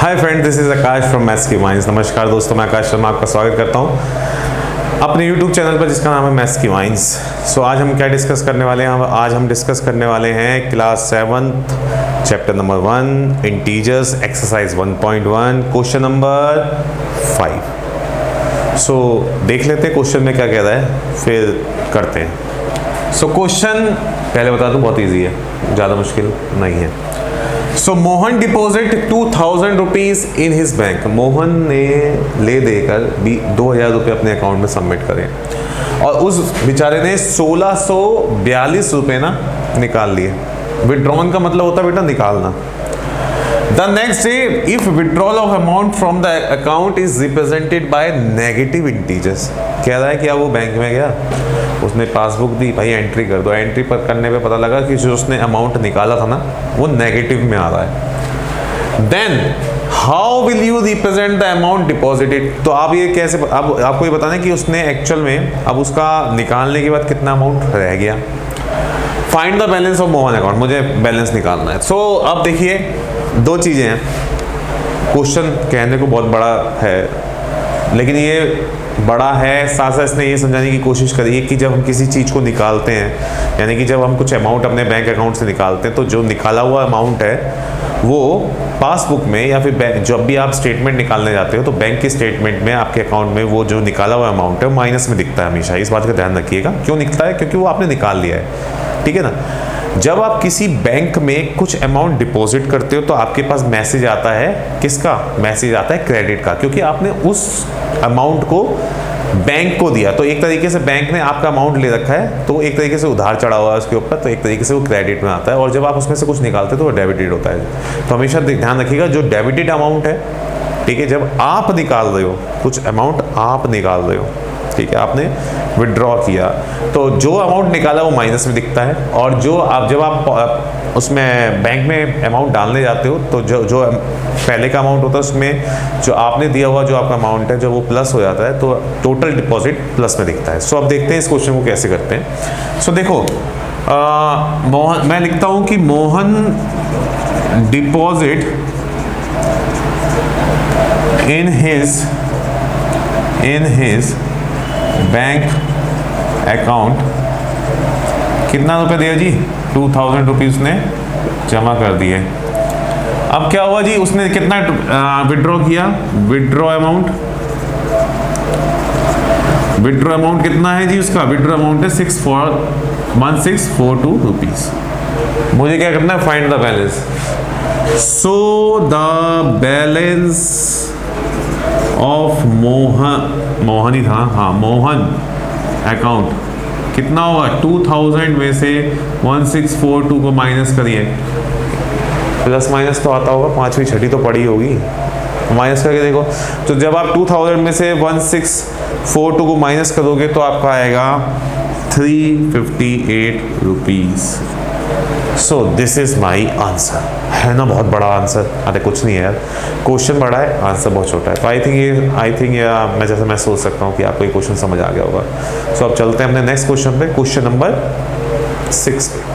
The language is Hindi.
Hi friend, this is Akash from maths की माइंस। नमस्कार दोस्तों, मैं आकाश शर्मा आपका स्वागत करता हूं अपने यूट्यूब चैनल पर जिसका नाम है मैथ्स की माइंस। सो आज हम क्या डिस्कस करने वाले हैं? आज हम डिस्कस करने वाले हैं class 7th chapter number 1 integers exercise 1.1 question number 5। सो देख लेते हैं क्वेश्चन में क्या कह रहा है, फिर करते हैं। सो क्वेश्चन पहले बता दूं बहुत ईजी है, ज़्यादा मुश्किल नहीं है। So Mohan deposit 2000 rupees in his bank. Mohan ने ले देकर 2000 रुपये अपने अकाउंट में सबमिट करे और उस बेचारे ने 1642 रुपये ना निकाल लिए। विड्रॉन का मतलब होता है बेटा निकालना। The next day if withdrawal of amount from the account is represented by negative integers. कह रहा है कि अब वो बैंक में गया, उसने पासबुक दी, भाई एंट्री कर दो। एंट्री पर करने पे पता लगा कि जो उसने अमाउंट निकाला था ना वो नेगेटिव में आ रहा है। Then how will you represent the amount deposited. तो आप ये कैसे, अब आपको ये बताना है कि उसने एक्चुअल में अब उसका निकालने के बाद कितना अमाउंट रह गया। Find the balance of Mohan account, मुझे बैलेंस निकालना है। सो अब देखिए दो चीज़ें हैं। क्वेश्चन कहने को बहुत बड़ा है, लेकिन ये बड़ा है साथ साथ इसने ये समझाने की कोशिश करी है कि जब हम किसी चीज़ को निकालते हैं, यानी कि जब हम कुछ अमाउंट अपने बैंक अकाउंट से निकालते हैं, तो जो निकाला हुआ अमाउंट है वो पासबुक में या फिर जब भी आप स्टेटमेंट निकालने जाते हो तो बैंक के स्टेटमेंट में आपके अकाउंट में वो जो निकाला हुआ अमाउंट है वो माइनस में दिखता है हमेशा। इस बात का ध्यान रखिएगा। क्यों दिखता है? क्योंकि वो आपने निकाल लिया है, ठीक है ना। जब आप किसी बैंक में कुछ अमाउंट डिपॉजिट करते हो तो आपके पास मैसेज आता है, किसका मैसेज आता है? क्रेडिट का, क्योंकि आपने उस अमाउंट को बैंक को दिया। तो एक तरीके से बैंक ने आपका अमाउंट ले रखा है, तो एक तरीके से उधार चढ़ा हुआ है उसके ऊपर, तो एक तरीके से वो क्रेडिट में आता है। और जब आप उसमें से कुछ निकालते हो तो वो डेबिटेड होता है। तो हमेशा ध्यान रखिएगा जो डेबिटेड अमाउंट है, ठीक है, जब आप निकाल रहे हो कुछ अमाउंट, आप निकाल रहे हो, ठीक है, आपने विड्रॉ किया तो जो अमाउंट निकाला वो माइनस में दिखता है। और जो आप जब आप उसमें बैंक में अमाउंट डालने जाते हो तो जो पहले का अमाउंट होता है उसमें जो आपने दिया हुआ जो आपका अमाउंट है, जब वो प्लस हो जाता है तो टोटल डिपॉजिट प्लस में दिखता है। सो अब देखते हैं इस क्वेश्चन को कैसे करते हैं। सो देखो मोहन, मैं लिखता हूँ कि Mohan deposit in his bank account कितना रुपए दिया जी? 2000 रुपीज ने जमा कर दिए। अब क्या हुआ जी, उसने कितना विड्रॉ किया? विड्रॉ अमाउंट कितना है जी उसका? विड्रॉ अमाउंट है 1642 रुपीज। मुझे क्या करना है? Find the balance. So the balance of Mohan ही था, हाँ, मोहन अकाउंट कितना होगा? 2000 में से 1642 को माइनस करिए। प्लस माइनस तो आता होगा, पांचवी छठी तो पड़ी होगी, माइनस करके देखो। तो जब आप 2000 में से 1642 को माइनस करोगे तो आपका आएगा 358 rupees. So this is my answer. है ना बहुत बड़ा आंसर? अरे कुछ नहीं है यार, क्वेश्चन बड़ा है, आंसर बहुत छोटा है। तो आई थिंक मैं सोच सकता हूँ कि आपको ये क्वेश्चन समझ आ गया होगा। सो अब चलते हैं अपने नेक्स्ट क्वेश्चन पे, क्वेश्चन नंबर 6 पे।